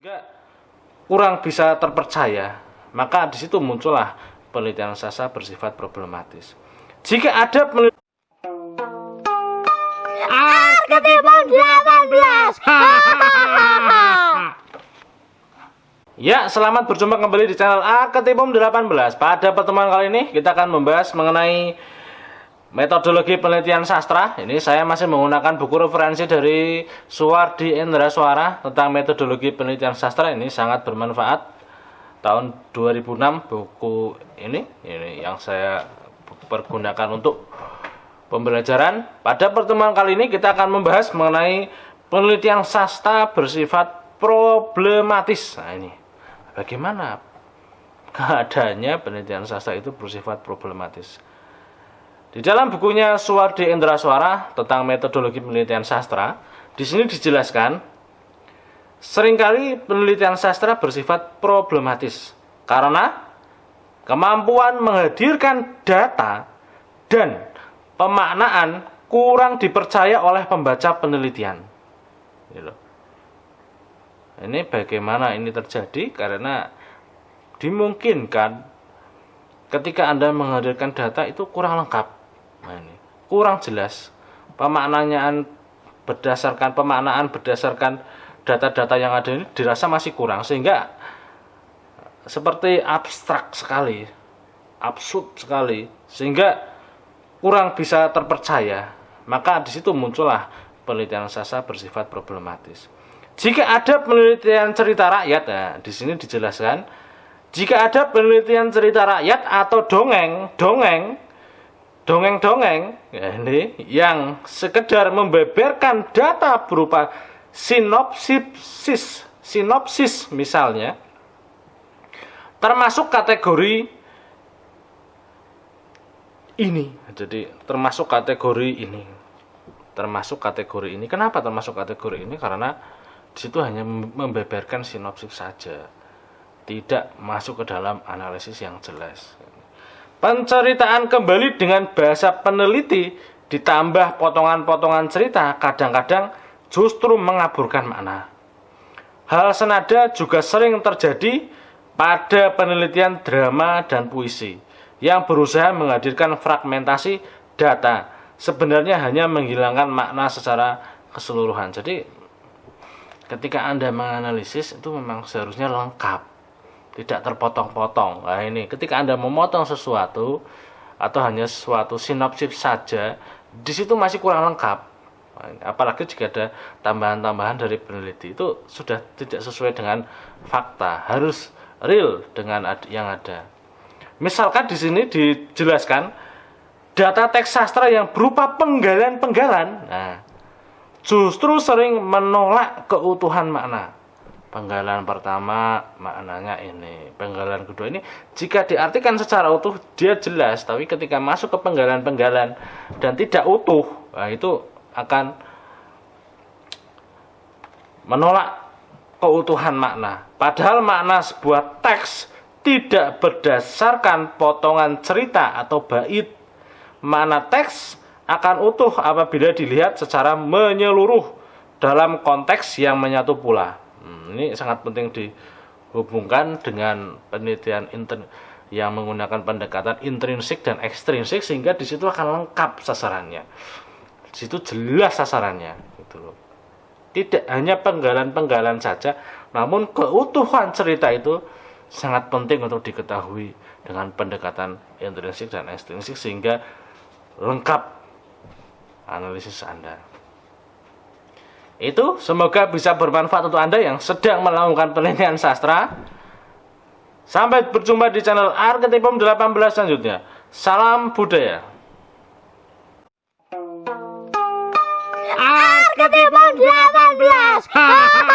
juga kurang bisa terpercaya, maka di situ muncullah penelitian sastra bersifat problematis. Jika ada penelitian Arketipum 18. Ya, selamat berjumpa kembali di channel Arketipum 18. Pada pertemuan kali ini kita akan membahas mengenai metodologi penelitian sastra. Ini saya masih menggunakan buku referensi dari Suwardi Endra Suara tentang metodologi penelitian sastra. Ini sangat bermanfaat. Tahun 2006 buku ini yang saya pergunakan untuk pembelajaran. Pada pertemuan kali ini kita akan membahas mengenai penelitian sastra bersifat problematis. Nah, ini bagaimana keadaannya penelitian sastra itu bersifat problematis. Di dalam bukunya Suwardi Endra Suara tentang metodologi penelitian sastra, di sini dijelaskan seringkali penelitian sastra bersifat problematis karena kemampuan menghadirkan data dan pemaknaan kurang dipercaya oleh pembaca penelitian. Ini bagaimana ini terjadi? Karena dimungkinkan ketika Anda menghadirkan data itu kurang lengkap. Nah, ini kurang jelas. Pemaknaan berdasarkan data-data yang ada ini dirasa masih kurang, sehingga seperti abstrak sekali, absurd sekali, sehingga kurang bisa terpercaya. Maka di situ muncullah penelitian sastra bersifat problematis. Jika ada penelitian cerita rakyat, nah, di sini dijelaskan, jika ada penelitian cerita rakyat atau dongeng ya ini yang sekedar membeberkan data berupa sinopsis misalnya, termasuk kategori ini. Jadi termasuk kategori ini. Kenapa termasuk kategori ini? Karena di situ hanya membeberkan sinopsis saja, tidak masuk ke dalam analisis yang jelas. Penceritaan kembali dengan bahasa peneliti ditambah potongan-potongan cerita kadang-kadang justru mengaburkan makna. Hal senada juga sering terjadi pada penelitian drama dan puisi yang berusaha menghadirkan fragmentasi data, sebenarnya hanya menghilangkan makna secara keseluruhan. Jadi ketika Anda menganalisis itu memang seharusnya lengkap, tidak terpotong-potong. Nah, ini ketika Anda memotong sesuatu atau hanya suatu sinopsis saja, di situ masih kurang lengkap. Apalagi jika ada tambahan-tambahan dari peneliti, itu sudah tidak sesuai dengan fakta, harus real dengan yang ada. Misalkan di sini dijelaskan data teks sastra yang berupa penggalan-penggalan, nah, justru sering menolak keutuhan makna. Penggalan pertama maknanya ini, penggalan kedua ini jika diartikan secara utuh dia jelas, tapi ketika masuk ke penggalan-penggalan dan tidak utuh, nah, itu akan menolak keutuhan makna. Padahal makna sebuah teks tidak berdasarkan potongan cerita atau bait. Makna teks akan utuh apabila dilihat secara menyeluruh dalam konteks yang menyatu pula. Ini sangat penting dihubungkan dengan penelitian yang menggunakan pendekatan intrinsik dan ekstrinsik, sehingga di situ akan lengkap sasarannya. Di situ jelas sasarannya, gitu loh. Tidak hanya penggalan-penggalan saja, namun keutuhan cerita itu sangat penting untuk diketahui dengan pendekatan intrinsik dan ekstrinsik, sehingga lengkap analisis Anda. Itu semoga bisa bermanfaat untuk Anda yang sedang melakukan penelitian sastra. Sampai berjumpa di channel Arketipum 18 selanjutnya. Salam budaya. Arketipum 18.